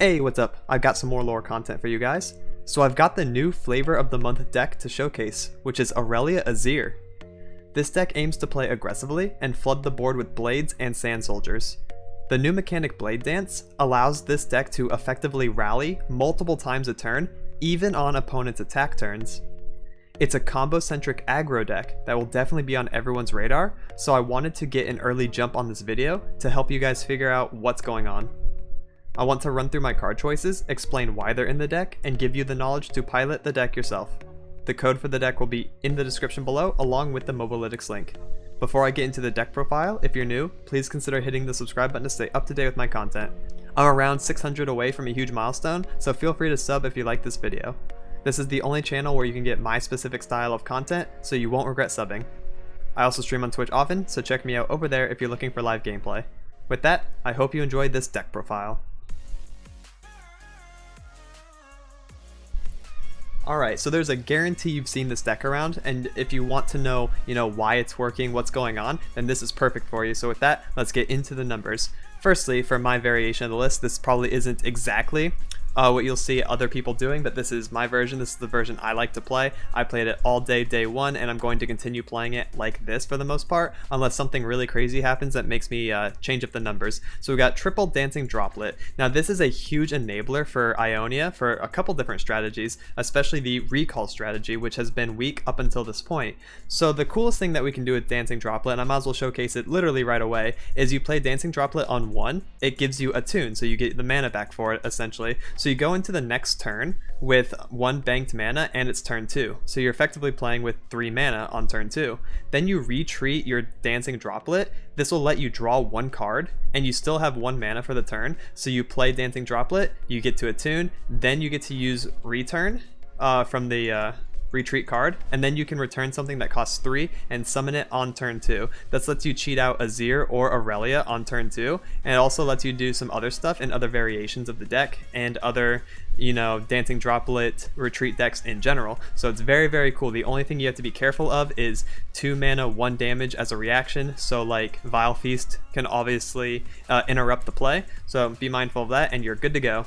Hey, what's up? I've got some more lore content for you guys. So I've got the new Flavor of the Month deck to showcase, which is Irelia Azir. This deck aims to play aggressively and flood the board with blades and sand soldiers. The new mechanic Blade Dance allows this deck to effectively rally multiple times a turn, even on opponent's attack turns. It's a combo-centric aggro deck that will definitely be on everyone's radar, so I wanted to get an early jump on this video to help you guys figure out what's going on. I want to run through my card choices, explain why they're in the deck, and give you the knowledge to pilot the deck yourself. The code for the deck will be in the description below, along with the Mobalytics link. Before I get into the deck profile, if you're new, please consider hitting the subscribe button to stay up to date with my content. I'm around 600 away from a huge milestone, so feel free to sub if you like this video. This is the only channel where you can get my specific style of content, so you won't regret subbing. I also stream on Twitch often, so check me out over there if you're looking for live gameplay. With that, I hope you enjoyed this deck profile. Alright, so there's a guarantee you've seen this deck around, and if you want to know, why it's working, what's going on, then this is perfect for you. So with that, let's get into the numbers. Firstly, for my variation of the list, this probably isn't exactly what you'll see other people doing, but this is my version. This is the version I like to play. I played it all day, day one, and I'm going to continue playing it like this for the most part, unless something really crazy happens that makes me change up the numbers. So we got triple Dancing Droplet. Now this is a huge enabler for Ionia for a couple different strategies, especially the recall strategy, which has been weak up until this point. So the coolest thing that we can do with Dancing Droplet, and I might as well showcase it literally right away, is you play Dancing Droplet on 1, it gives you a tune, so you get the mana back for it essentially. So you go into the next turn with 1 banked mana and it's turn 2. So you're effectively playing with 3 mana on turn 2. Then you retreat your Dancing Droplet. This will let you draw 1 card and you still have 1 mana for the turn. So you play Dancing Droplet, you get to attune, then you get to use Return from the retreat card, and then you can return something that costs 3 and summon it on turn 2. This lets you cheat out Azir or Irelia on turn 2, and it also lets you do some other stuff in other variations of the deck and other, Dancing Droplet retreat decks in general. So it's very, very cool. The only thing you have to be careful of is 2 mana, 1 damage as a reaction. So like Vile Feast can obviously interrupt the play, so be mindful of that and you're good to go.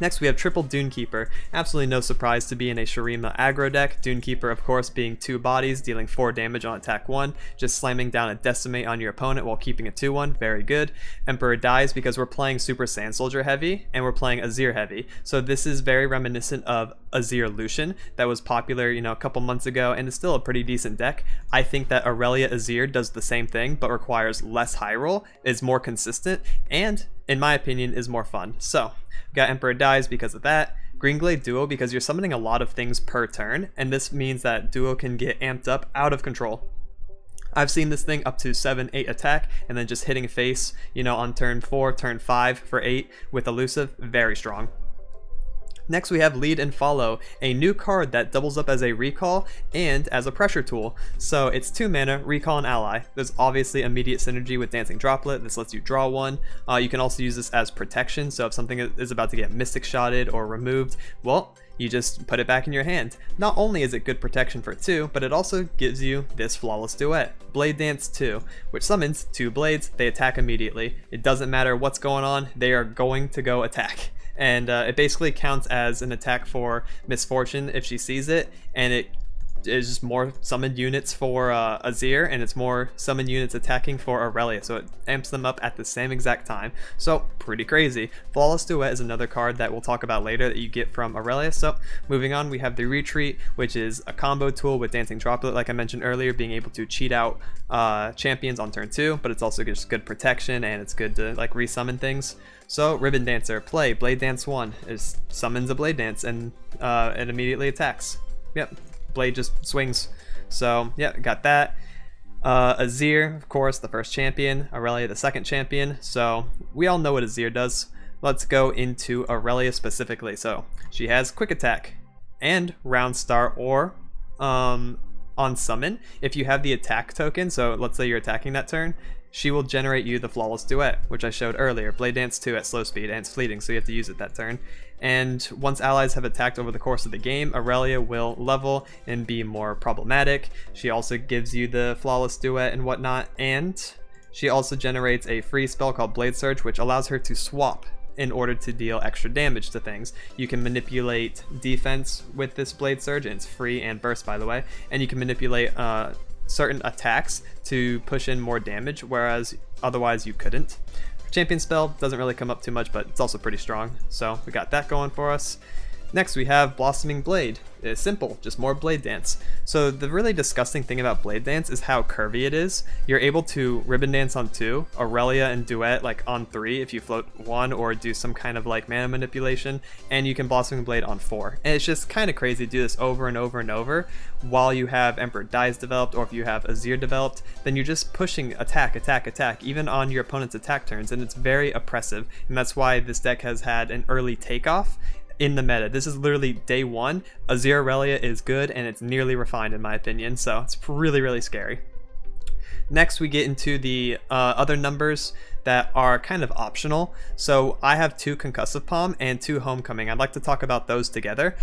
Next we have triple Dunekeeper. Absolutely no surprise to be in a Shurima aggro deck. Dunekeeper of course being 2 bodies, dealing 4 damage on attack 1, just slamming down a Decimate on your opponent while keeping a 2/1, very good. Emperor dies because we're playing Super Sand Soldier heavy and we're playing Azir heavy. So this is very reminiscent of Azir Lucian that was popular, a couple months ago and is still a pretty decent deck. I think that Irelia Azir does the same thing but requires less high roll, is more consistent, and in my opinion is more fun. So got Emperor dies because of that. GREENGLADE Duo because you're summoning a lot of things per turn, and this means that Duo can get amped up out of control. I've seen this thing up to 7-8 attack and then just hitting face, on turn 4, turn 5 for 8 with Elusive, very strong. Next we have Lead and Follow, a new card that doubles up as a recall and as a pressure tool. So it's 2 mana, recall an ally. There's obviously immediate synergy with Dancing Droplet. This lets you draw 1. You can also use this as protection, so if something is about to get Mystic Shotted or removed, well, you just put it back in your hand. Not only is it good protection for 2, but it also gives you this flawless duet, Blade Dance 2, which summons 2 blades. They attack immediately. It doesn't matter what's going on, they are going to go attack. And it basically counts as an attack for Misfortune if she sees it, and it is just more summoned units for Azir, and it's more summoned units attacking for Irelia, so it amps them up at the same exact time. So pretty crazy. Flawless Duet is another card that we'll talk about later that you get from Irelia. So moving on, we have the Retreat, which is a combo tool with Dancing Droplet, like I mentioned earlier, being able to cheat out champions on turn 2, but it's also just good protection and it's good to like resummon things. So Ribbon Dancer, play Blade Dance 1, is summons a Blade Dance and it immediately attacks. Yep, Blade just swings. So yeah, got that. Azir, of course, the first champion. Irelia, the second champion. So we all know what Azir does. Let's go into Irelia specifically. So she has Quick Attack and Round Start, or on summon, if you have the attack token, so let's say you're attacking that turn, she will generate you the Flawless Duet, which I showed earlier. Blade Dance 2 at slow speed, and it's fleeting, so you have to use it that turn. And once allies have attacked over the course of the game, Irelia will level and be more problematic. She also gives you the Flawless Duet and whatnot, and she also generates a free spell called Blade Surge, which allows her to swap in order to deal extra damage to things. You can manipulate defense with this Blade Surge, and it's free and burst, by the way, and you can manipulate certain attacks to push in more damage, whereas otherwise you couldn't. Champion spell doesn't really come up too much, but it's also pretty strong, so we got that going for us. Next we have Blossoming Blade. It's simple, just more Blade Dance. So the really disgusting thing about Blade Dance is how curvy it is. You're able to Ribbon Dance on 2, Irelia and Duet like on 3 if you float 1 or do some kind of like mana manipulation, and you can Blossoming Blade on 4. And it's just kind of crazy to do this over and over and over while you have Emperor DAIS developed, or if you have Azir developed, then you're just pushing attack, attack, attack, even on your opponent's attack turns, and it's very oppressive, and that's why this deck has had an early takeoff in the meta. This is literally day 1. Azir Irelia is good, and it's nearly refined in my opinion, so it's really, really scary. Next we get into the other numbers that are kind of optional. So I have 2 Concussive Palm and 2 Homecoming. I'd like to talk about those together.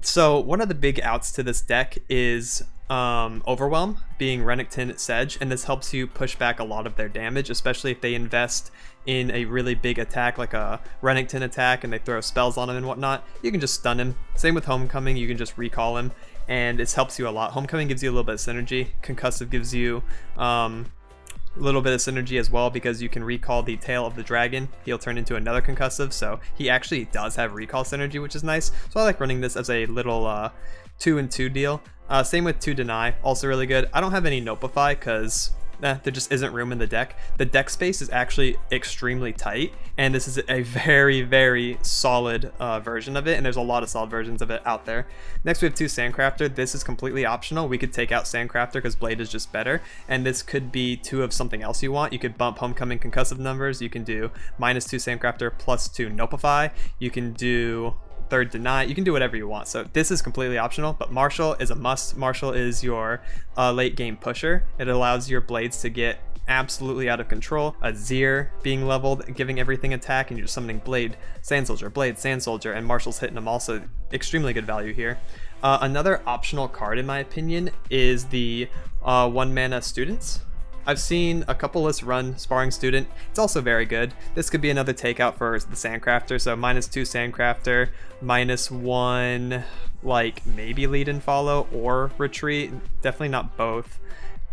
So one of the big outs to this deck is Overwhelm, being Renekton Sedge, and this helps you push back a lot of their damage, especially if they invest in a really big attack like a Renekton attack and they throw spells on him and whatnot. You can just stun him. Same with Homecoming, you can just recall him, and it helps you a lot. Homecoming gives you a little bit of synergy. Concussive gives you a little bit of synergy as well, because you can recall the tail of the dragon. He'll turn into another Concussive, so he actually does have recall synergy, which is nice. So I like running this as a little 2-and-2 deal. Same with 2 Deny, also really good. I don't have any Notify because there just isn't room in the deck. The deck space is actually extremely tight, and this is a very, very solid version of it, and there's a lot of solid versions of it out there. Next we have 2 Sandcrafter. This is completely optional. We could take out Sandcrafter because Blade is just better, and this could be 2 of something else you want. You could bump Homecoming Concussive numbers. You can do -2 Sandcrafter +2 Notify. You can do 3rd Deny. You can do whatever you want, so this is completely optional, but Marshall is a must. Marshall is your late game pusher. It allows your blades to get absolutely out of control. Azir being leveled, giving everything attack, and you're summoning Blade, Sand Soldier, Blade, Sand Soldier, and Marshall's hitting them also. Extremely good value here. Another optional card in my opinion is the 1 mana Students. I've seen a couple lists run Sparring Student. It's also very good. This could be another takeout for the Sandcrafter, so -2 Sandcrafter, -1 like maybe Lead and Follow or Retreat, definitely not both.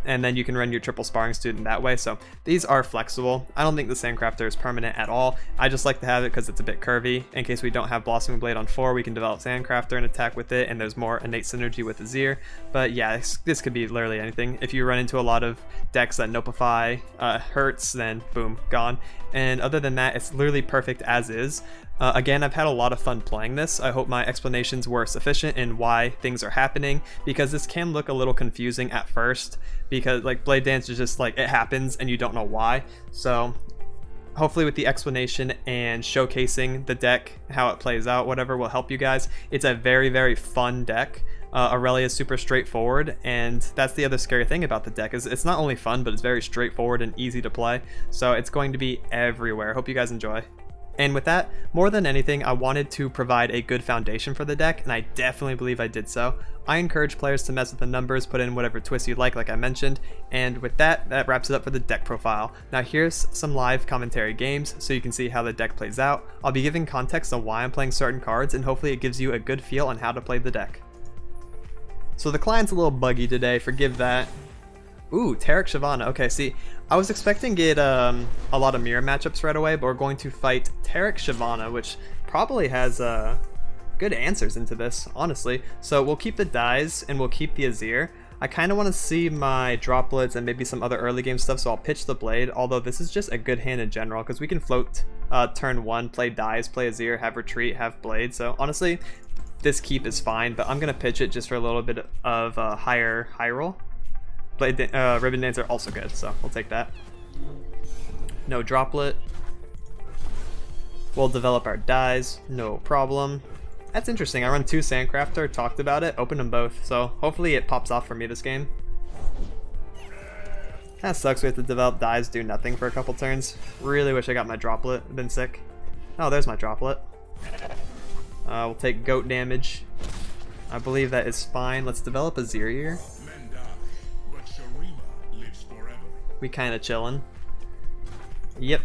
And then you can run your triple Sparring Student that way. So these are flexible. I don't think the Sandcrafter is permanent at all. I just like to have it because it's a bit curvy. In case we don't have Blossoming Blade on 4, we can develop Sandcrafter and attack with it, and there's more innate synergy with Azir. But yeah, this could be literally anything. If you run into a lot of decks that Notify hurts, then boom, gone. And other than that, it's literally perfect as is. Again, I've had a lot of fun playing this. I hope my explanations were sufficient in why things are happening, because this can look a little confusing at first, because like Blade Dance is just like it happens and you don't know why. So hopefully with the explanation and showcasing the deck, how it plays out, whatever will help you guys. It's a very, very fun deck. Irelia is super straightforward, and that's the other scary thing about the deck, is it's not only fun, but it's very straightforward and easy to play. So it's going to be everywhere. Hope you guys enjoy. And with that, more than anything, I wanted to provide a good foundation for the deck, and I definitely believe I did so. I encourage players to mess with the numbers, put in whatever twists you like I mentioned, and with that, that wraps it up for the deck profile. Now here's some live commentary games so you can see how the deck plays out. I'll be giving context on why I'm playing certain cards, and hopefully it gives you a good feel on how to play the deck. So the client's a little buggy today, forgive that. Ooh, Taric Shyvana. Okay, see, I was expecting to get a lot of mirror matchups right away, but we're going to fight Taric Shyvana, which probably has good answers into this, honestly. So we'll keep the DAIS and we'll keep the Azir. I kind of want to see my droplets and maybe some other early game stuff, so I'll pitch the Blade, although this is just a good hand in general, because we can float turn 1, play DAIS, play Azir, have Retreat, have Blade. So honestly, this keep is fine, but I'm going to pitch it just for a little bit of higher roll. Blade, Ribbon Dancer also good, so we'll take that. No droplet. We'll develop our DAIS, no problem. That's interesting. I run 2 Sandcrafter, talked about it, opened them both, so hopefully it pops off for me this game. Kinda sucks we have to develop DAIS, do nothing for a couple turns. Really wish I got my droplet, I've been sick. Oh, there's my droplet. We'll take goat damage. I believe that is fine. Let's develop Azir here. We kinda chillin'. Yep.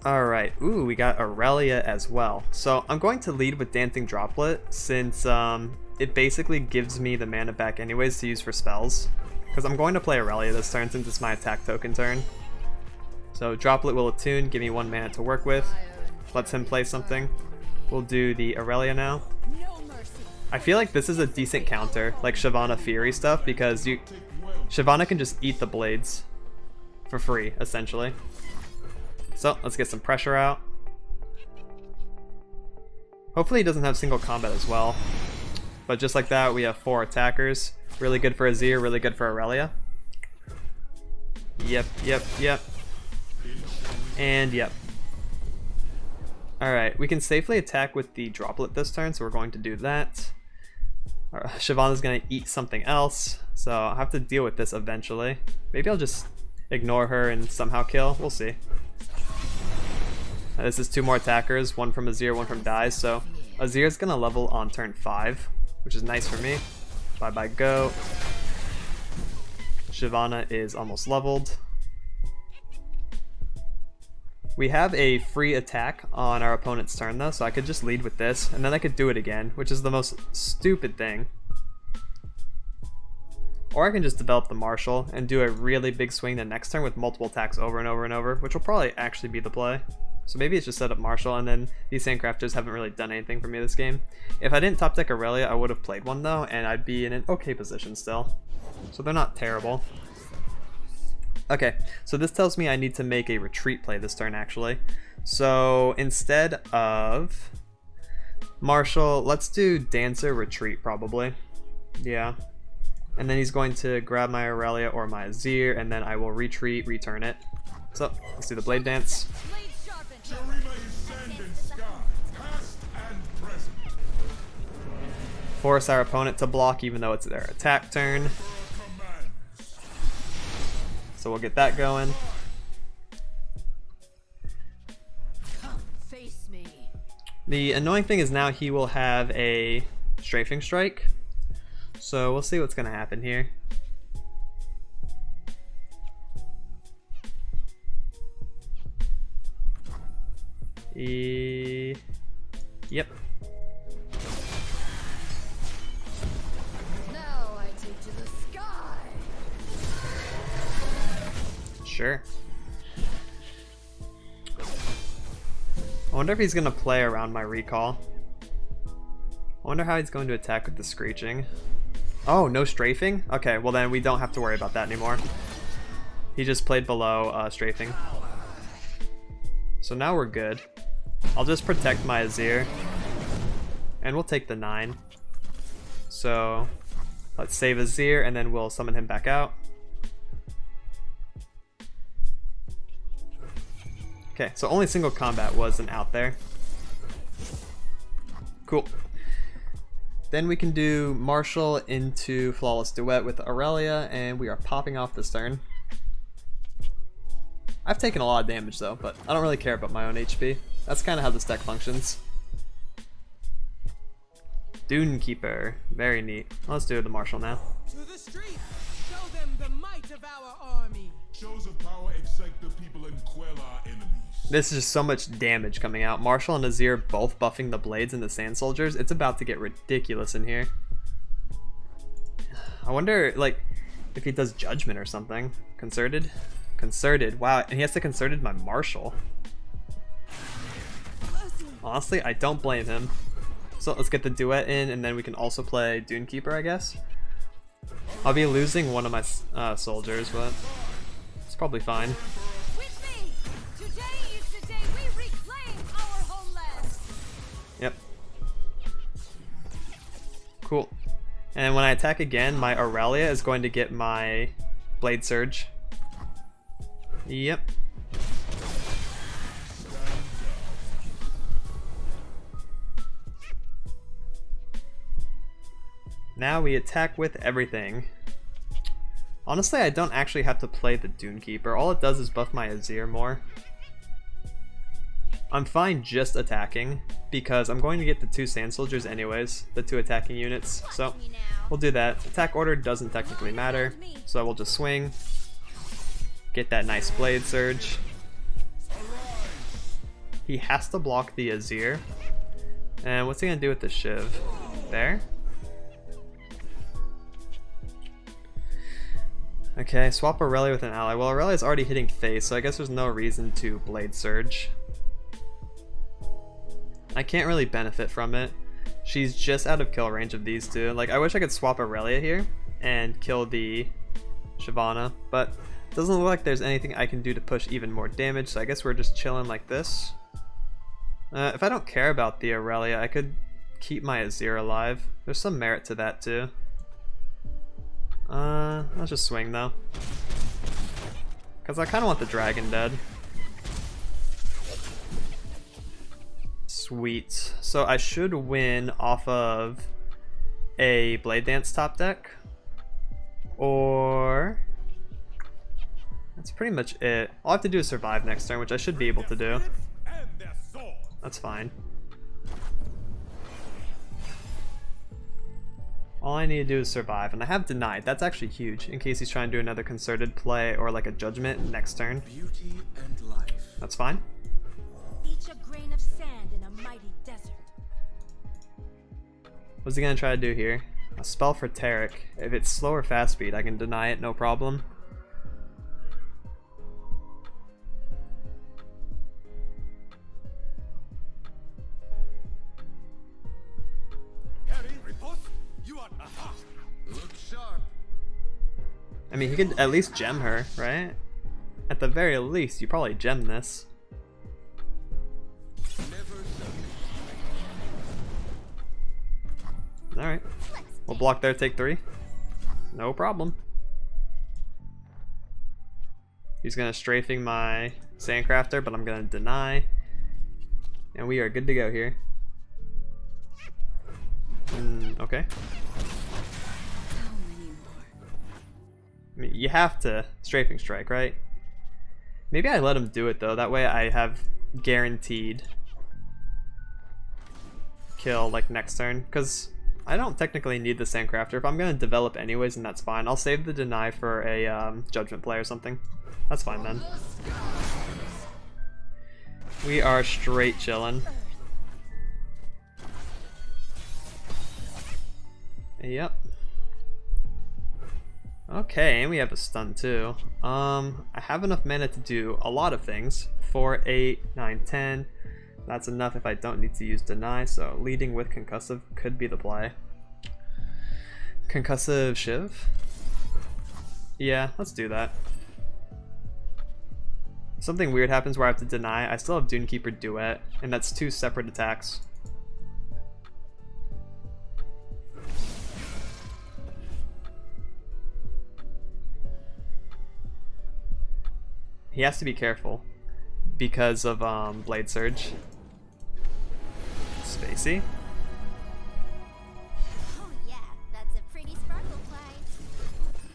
Alright, ooh, we got Irelia as well. So I'm going to lead with Dancing Droplet since it basically gives me the mana back anyways to use for spells. Because I'm going to play Irelia this turn since it's my attack token turn. So Droplet will attune, give me 1 mana to work with. Lets him play something. We'll do the Irelia now. I feel like this is a decent counter, like Shyvana Fury stuff, because Shyvana can just eat the blades for free, essentially. So let's get some pressure out. Hopefully he doesn't have single combat as well. But just like that, we have 4 attackers. Really good for Azir, really good for Irelia. Yep, yep, yep. And yep. Alright, we can safely attack with the Droplet this turn, so we're going to do that. Shyvana's going to eat something else, so I'll have to deal with this eventually. Maybe I'll just ignore her and somehow kill. We'll see. This is 2 more attackers, 1 from Azir, 1 from DAIS, so Azir's gonna level on turn 5, which is nice for me. Bye bye go. Shyvana is almost leveled. We have a free attack on our opponent's turn though, so I could just lead with this, and then I could do it again, which is the most stupid thing. Or I can just develop the Marshal and do a really big swing the next turn with multiple attacks over and over and over, which will probably actually be the play. So maybe it's just set up Marshal, and then these Sandcrafters haven't really done anything for me this game. If I didn't top deck Irelia, I would have played one though, and I'd be in an okay position still. So they're not terrible. Okay, so this tells me I need to make a retreat play this turn actually. So instead of Marshal, let's do Dancer Retreat probably. Yeah. And then he's going to grab my Irelia or my Azir, and then I will retreat, return it. So let's do the Blade Dance. Force our opponent to block even though it's their attack turn. So we'll get that going. The annoying thing is now he will have a Strafing Strike. So we'll see what's going to happen here. Yep. Now I take to the sky. Sure. I wonder if he's going to play around my recall. I wonder how he's going to attack with the Screeching. Oh, no strafing? Okay, well then we don't have to worry about that anymore. He just played below strafing. So now we're good. I'll just protect my Azir. And we'll take the 9. So let's save Azir and then we'll summon him back out. Okay, so only single combat wasn't out there. Cool. Then we can do Marshal into Flawless Duet with Irelia, and we are popping off this turn. I've taken a lot of damage though, but I don't really care about my own HP. That's kind of how this deck functions. Dune Keeper, very neat. Let's do the Marshal now. To the street, show them the might of our army. Shows of power excite the people and quell our enemies. This is just so much damage coming out. Marshal and Azir both buffing the blades and the Sand Soldiers. It's about to get ridiculous in here. I wonder, like, if he does Judgment or something. Concerted? Concerted. Wow, and he has to Concerted my Marshal. Honestly, I don't blame him. So let's get the Duet in, and then we can also play Dune Keeper, I guess. I'll be losing one of my soldiers, but it's probably fine. Yep. Cool. And when I attack again, my Irelia is going to get my Blade Surge. Yep. Now we attack with everything. Honestly, I don't actually have to play the Dune Keeper. All it does is buff my Azir more. I'm fine just attacking, because I'm going to get the 2 Sand Soldiers anyways, the 2 attacking units, so we'll do that. Attack order doesn't technically matter, so we'll just swing, get that nice Blade Surge. He has to block the Azir. And what's he gonna do with the Shiv? There? Okay, swap Irelia with an ally. Well, Aurelia's already hitting face, so I guess there's no reason to Blade Surge. I can't really benefit from it. She's just out of kill range of these two. Like, I wish I could swap Irelia here and kill the Shyvana, but it doesn't look like there's anything I can do to push even more damage, so I guess we're just chilling like this. If I don't care about the Irelia, I could keep my Azir alive. There's some merit to that too. Let's just swing though. Because I kind of want the dragon dead. Sweet. So I should win off of a Blade Dance top deck. Or... that's pretty much it. All I have to do is survive next turn, which I should be able to do. That's fine. All I need to do is survive, and I have denied. That's actually huge, in case he's trying to do another concerted play or like a judgment next turn. Beauty and life. That's fine. Each a grain of sand in a mighty desert. What's he gonna try to do here? A spell for Tarek. If it's slow or fast speed, I can deny it, no problem. I mean, he could at least gem her, right? At the very least, you probably gem this. Alright. We'll block there, take 3. No problem. He's gonna strafing my Sandcrafter, but I'm gonna deny. And we are good to go here. Okay. I mean, you have to strafing strike, right? Maybe I let him do it though, that way I have guaranteed kill like next turn, because I don't technically need the Sandcrafter. If I'm going to develop anyways, then that's fine. I'll save the deny for a judgment play or something. That's fine then. We are straight chilling. Yep. Okay, and we have a stun too. I have enough mana to do a lot of things. 4, 8, 9, 10. That's enough if I don't need to use deny, so leading with concussive could be the play. Concussive Shiv? Yeah, let's do that. Something weird happens where I have to deny. I still have Dunekeeper Duet, and that's 2 separate attacks. He has to be careful because of Blade Surge. Spacey. Oh yeah, that's a pretty sparkle play.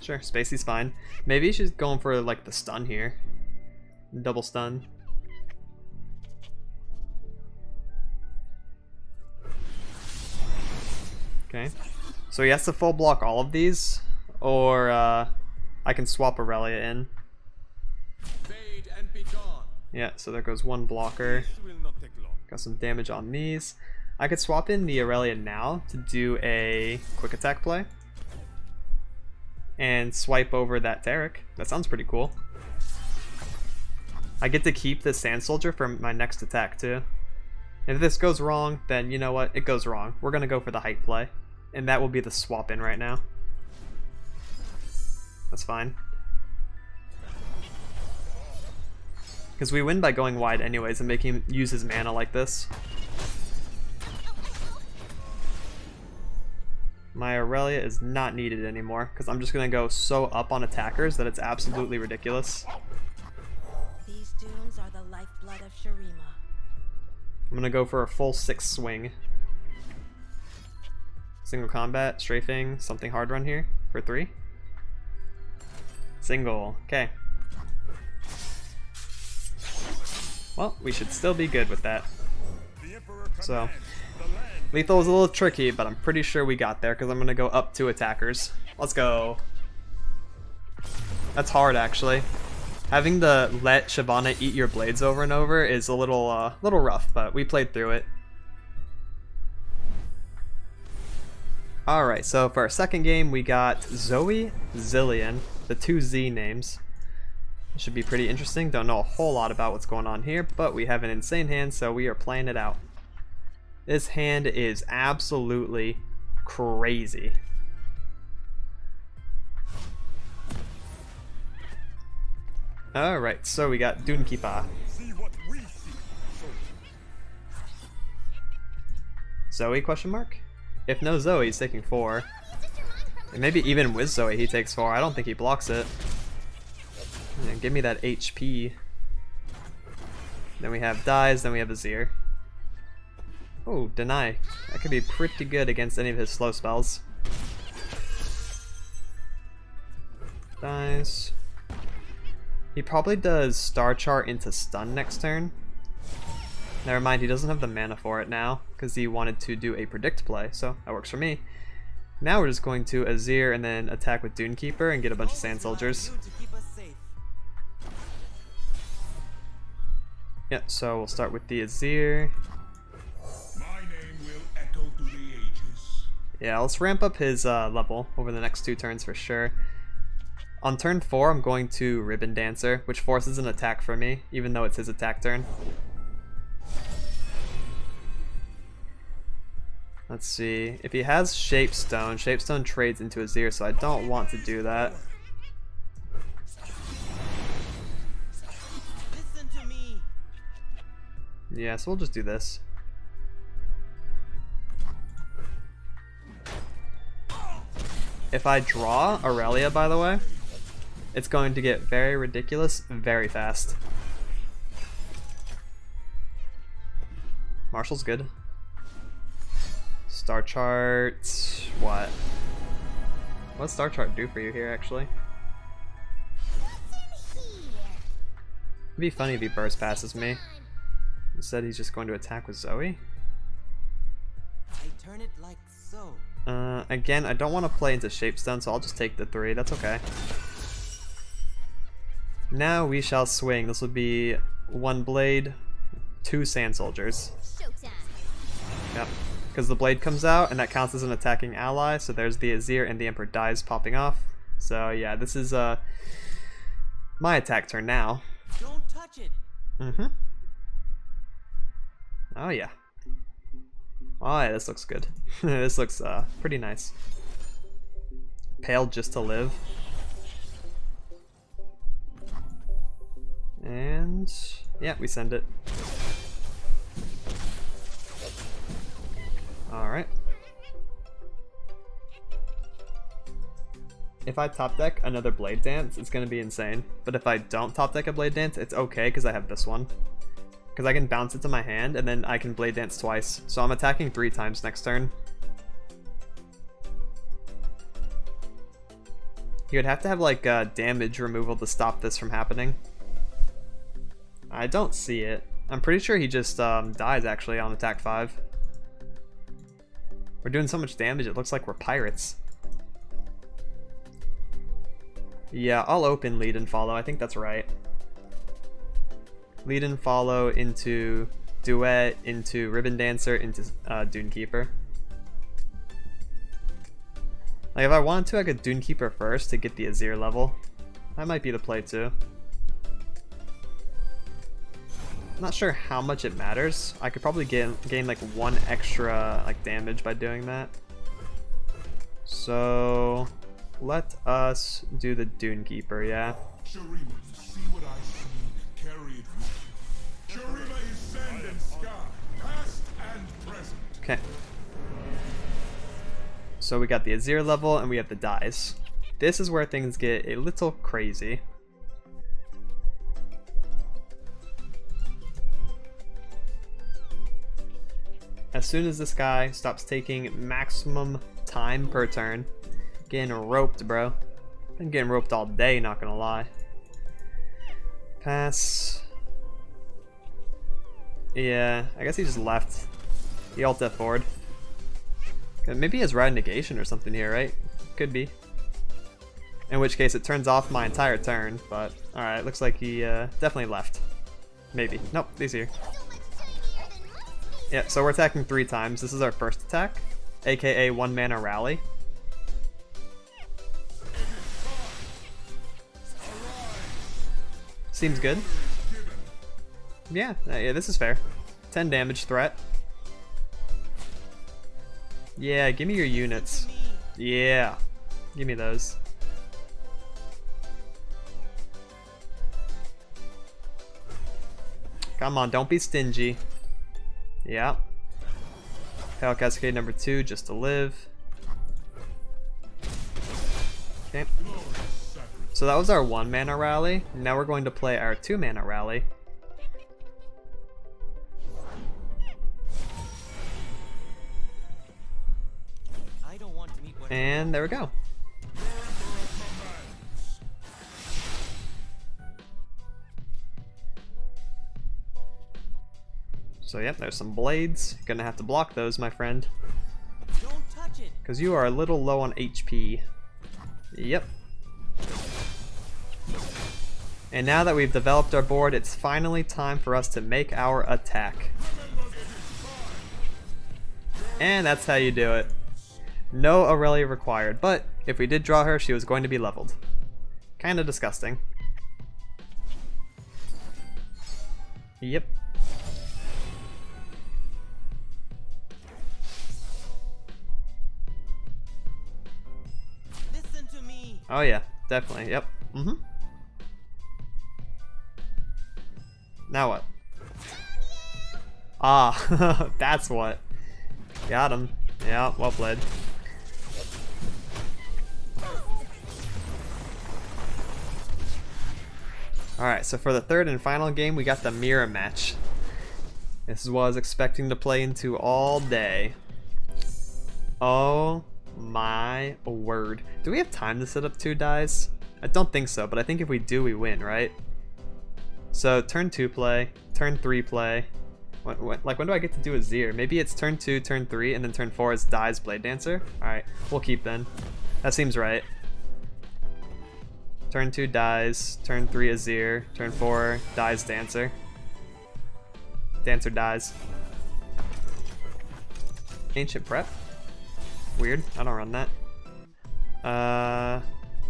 Sure, Spacey's fine. Maybe she's going for like the stun here. Double stun. Okay. So he has to full block all of these, or I can swap Irelia in. Fade and be gone. Yeah, so there goes one blocker. This will not take long. Got some damage on these. I could swap in the Irelia now to do a quick attack play. And swipe over that Tarek. That sounds pretty cool. I get to keep the Sand Soldier for my next attack too. If this goes wrong, then you know what? It goes wrong. We're going to go for the height play. And that will be the swap in right now. That's fine. Because we win by going wide anyways and making him use his mana like this. My Irelia is not needed anymore because I'm just going to go so up on attackers that it's absolutely ridiculous. These dunes are the lifeblood of Shurima. I'm going to go for a full 6 swing. Single combat, strafing, something hard run here for 3. Single. Okay. Well, we should still be good with that. So, lethal was a little tricky, but I'm pretty sure we got there because I'm going to go up 2 attackers. Let's go. That's hard, actually. Having to let Shyvana eat your blades over and over is a little rough, but we played through it. Alright, so for our second game, we got Zoe, Zillion, the two Z names. It should be pretty interesting. Don't know a whole lot about what's going on here, but we have an insane hand, so we are playing it out. This hand is absolutely crazy. Alright, so we got Dunkeeper. Zoe question mark? If no Zoe, he's taking 4. And maybe even with Zoe he takes 4. I don't think he blocks it. And give me that HP. Then we have DAIS, then we have Azir. Oh, deny. That could be pretty good against any of his slow spells. DAIS. He probably does Star Chart into stun next turn. Never mind, he doesn't have the mana for it now, because he wanted to do a predict play, so that works for me. Now we're just going to Azir and then attack with Dunekeeper and get a bunch of Sand Soldiers. Yep, so we'll start with the Azir. My name will echo through the ages. Yeah, let's ramp up his level over the next 2 turns for sure. On turn 4, I'm going to Ribbon Dancer, which forces an attack for me, even though it's his attack turn. Let's see, if he has Shapestone, Shapestone trades into Azir, so I don't want to do that. Listen to me. Yeah, so we'll just do this. If I draw Irelia, by the way, it's going to get very ridiculous very fast. Marshall's good. Star Chart, what? What's Star Chart do for you here, actually? It'd be funny if he burst passes me. Instead, he's just going to attack with Zoe. I turn it like so. Again, I don't want to play into Shapestone, so I'll just take the 3. That's okay. Now we shall swing. This will be 1 blade, 2 Sand Soldiers. Yep. Because the blade comes out, and that counts as an attacking ally, so there's the Azir and the Emperor DAIS popping off. So yeah, this is my attack turn now. Don't touch it. Oh yeah. Oh yeah, this looks good. This looks pretty nice. Pale just to live. And yeah, we send it. Alright. If I top deck another Blade Dance, it's going to be insane. But if I don't top deck a Blade Dance, it's okay because I have this one. Because I can bounce it to my hand and then I can Blade Dance twice. So I'm attacking 3 times next turn. You would have to have like damage removal to stop this from happening. I don't see it. I'm pretty sure he just dies actually on attack 5. We're doing so much damage, it looks like we're pirates. Yeah, I'll open lead and follow. I think that's right. Lead and follow into Duet, into Ribbon Dancer, into Dunekeeper. Like if I wanted to, I could Dunekeeper first to get the Azir level. That might be the play too. I'm not sure how much it matters. I could probably gain like 1 extra like damage by doing that. So let us do the Dunekeeper, yeah. Shurima, see what I see, carry it with you. Shurima is sand and sky, past and present. Okay. So we got the Azir level and we have the DAIS. This is where things get a little crazy. As soon as this guy stops taking maximum time per turn, getting roped, bro. Been getting roped all day, not gonna lie. Pass. Yeah, I guess he just left. He alt F forward. Maybe he has Ride Negation or something here, right? Could be. in which case it turns off my entire turn, but alright, looks like he definitely left. Maybe. Nope, he's here. Yeah, so we're attacking 3 times. This is our first attack, aka 1 mana rally. Seems good. Yeah, yeah, this is fair. 10 damage threat. Yeah, give me your units. Yeah, give me those. Come on, don't be stingy. Yeah. Pale Cascade number 2, just to live. Okay. So that was our 1 mana rally. Now we're going to play our 2 mana rally. And there we go. So yep, there's some blades. You're gonna have to block those, my friend. Don't touch it. Because you are a little low on HP. Yep. And now that we've developed our board, it's finally time for us to make our attack. And that's how you do it. No Irelia required, but if we did draw her, she was going to be leveled. Kinda disgusting. Yep. Listen to me. Oh yeah, definitely, yep. Mm-hmm. Now what? Ah, that's what. Got him. Yeah, well played. Alright, so for the third and final game, we got the mirror match. This is what I was expecting to play into all day. Oh my word. Do we have time to set up 2 dies? I don't think so, but I think if we do, we win, right? So turn 2 play, turn 3 play. When do I get to do a Azir? Maybe it's turn 2, turn 3, and then turn 4 is DAIS Blade Dancer? Alright, we'll keep then. That seems right. Turn 2 DAIS, turn 3 Azir, turn 4 DAIS Dancer. Dancer dies. Ancient Prep? Weird, I don't run that.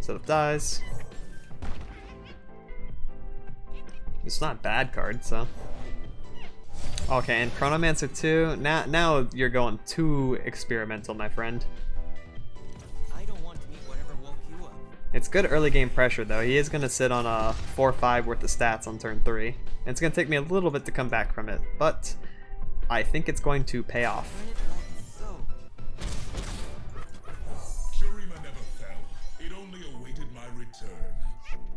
Set up dies. It's not a bad card, so. Okay, and Chronomancer 2. Now you're going too experimental, my friend. I don't want to meet whatever woke you up. It's good early game pressure, though. He is going to sit on a 4-5 worth of stats on turn 3. And it's going to take me a little bit to come back from it, but I think it's going to pay off. Turn it like so. Shurima never fell. It only awaited my return.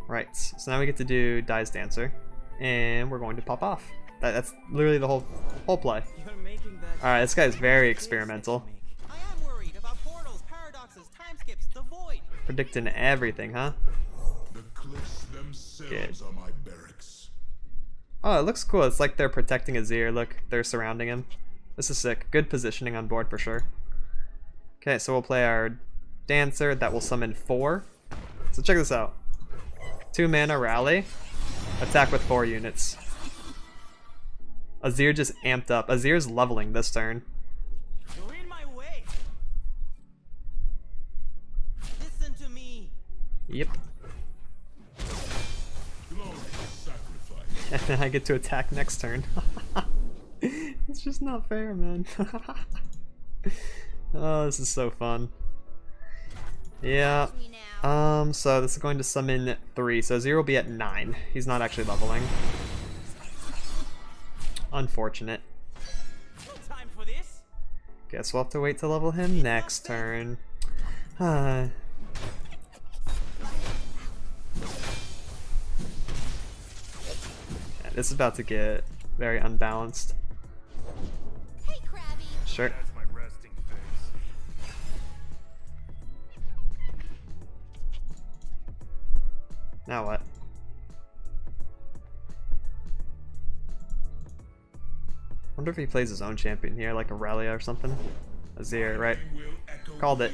Right, so now we get to do DAIS Dancer, and we're going to pop off. That's literally the whole play. You're making that. Alright, this guy's very experimental. I am worried about portals, paradoxes, time skips, the void. Predicting everything, huh? The cliffs themselves are my barracks. Oh, it looks cool. It's like they're protecting Azir. Look, they're surrounding him. This is sick. Good positioning on board for sure. Okay, so we'll play our Dancer that will summon 4. So check this out. 2 mana rally. Attack with 4 units. Azir just amped up. Azir's leveling this turn. You're in my way. Listen to me. Yep. Glorious sacrifice. And then I get to attack next turn. It's just not fair, man. Oh, this is so fun. Yeah. So this is going to summon 3. So Azir will be at 9. He's not actually leveling. Unfortunate. No time for this. Guess we'll have to wait to level him next turn. Yeah, this is about to get very unbalanced. Hey, Krabby. Sure. That's my resting face. Now what? Wonder if he plays his own champion here, like Irelia or something. Azir, right? Called it.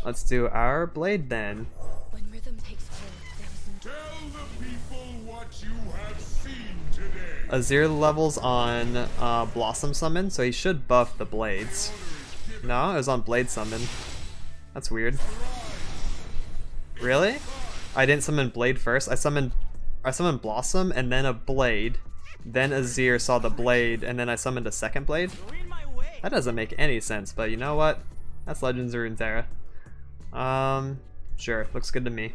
Let's do our blade then. When we're you have seen today. Azir levels on Blossom Summon, so he should buff the blades. No, it was on Blade Summon. That's weird. Really? I didn't summon Blade first. I summoned Blossom and then a Blade. Then Azir saw the Blade and then I summoned a second Blade? That doesn't make any sense, but you know what? That's Legends of Runeterra. Sure, looks good to me.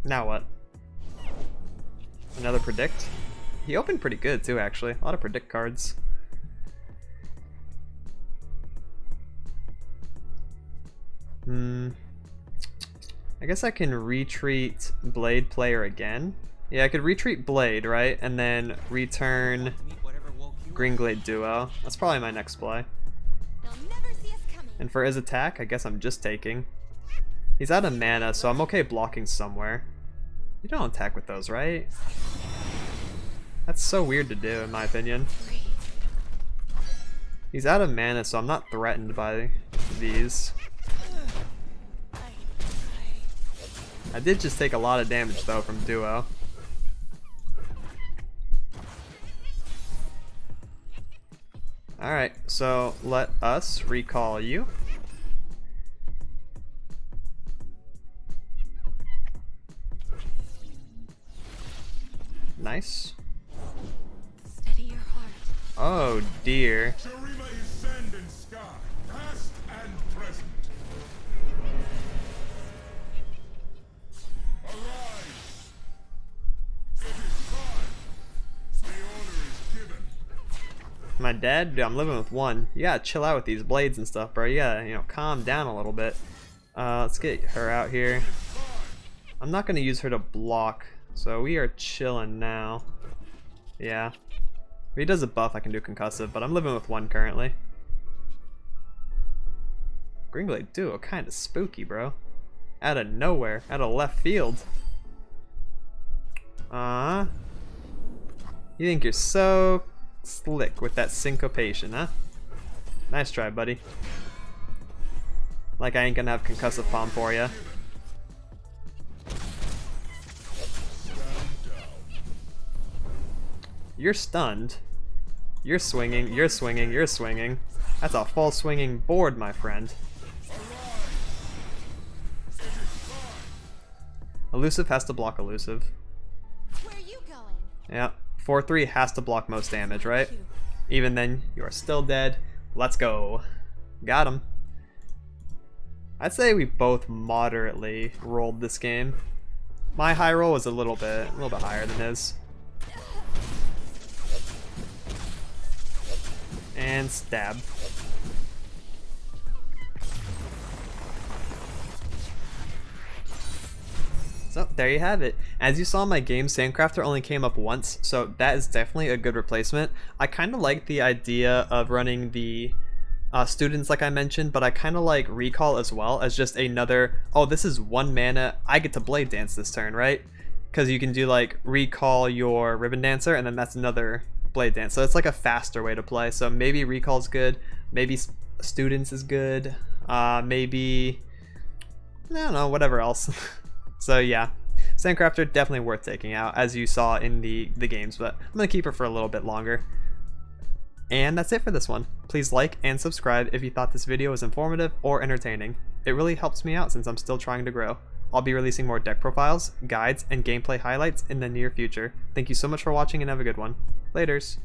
Now what? Another predict? He opened pretty good too, actually. A lot of predict cards. I guess I can retreat Blade player again. Yeah, I could retreat Blade, right? And then return GREENGLADE duo. That's probably my next play. And for his attack, I guess I'm just taking. He's out of mana, so I'm okay blocking somewhere. You don't attack with those, right? That's so weird to do, in my opinion. He's out of mana, so I'm not threatened by these. I did just take a lot of damage, though, from duo. Alright, so let us recall you. Nice. Steady your heart. Oh dear. Shurima is sand and sky, past and present. Arise! It is time. The order is given. My dad? Dude, I'm living with one. You gotta chill out with these blades and stuff, bro. You gotta, you know, calm down a little bit. Let's get her out here. I'm not gonna use her to block, so we are chilling now. Yeah. If he does a buff, I can do concussive, but I'm living with one currently. GREENGLADE duo, kinda spooky, bro. Out of nowhere, out of left field. You think you're so slick with that syncopation, huh? Nice try, buddy. Like I ain't gonna have concussive palm for ya. You're stunned. You're swinging, you're swinging, you're swinging. That's a full swinging board, my friend. Elusive has to block elusive. Where are you going? Yeah, 4-3 has to block most damage, right? Even then, you are still dead. Let's go. Got him. I'd say we both moderately rolled this game. My high roll was a little bit higher than his. And stab. So there you have it. As you saw in my game, Sandcrafter only came up once, so that is definitely a good replacement. I kind of like the idea of running the students like I mentioned, but I kind of like recall as well as just another, oh, this is 1 mana, I get to blade dance this turn, right? Because you can do like recall your ribbon dancer and then that's another blade dance, so it's like a faster way to play. So maybe recall's good, maybe students is good, maybe I don't know, whatever else. So yeah, Sandcrafter definitely worth taking out, as you saw in the games, but I'm gonna keep her for a little bit longer. And that's it for this one. Please like and subscribe if you thought this video was informative or entertaining. It really helps me out since I'm still trying to grow. I'll be releasing more deck profiles, guides, and gameplay highlights in the near future. Thank you so much for watching and have a good one. Laters.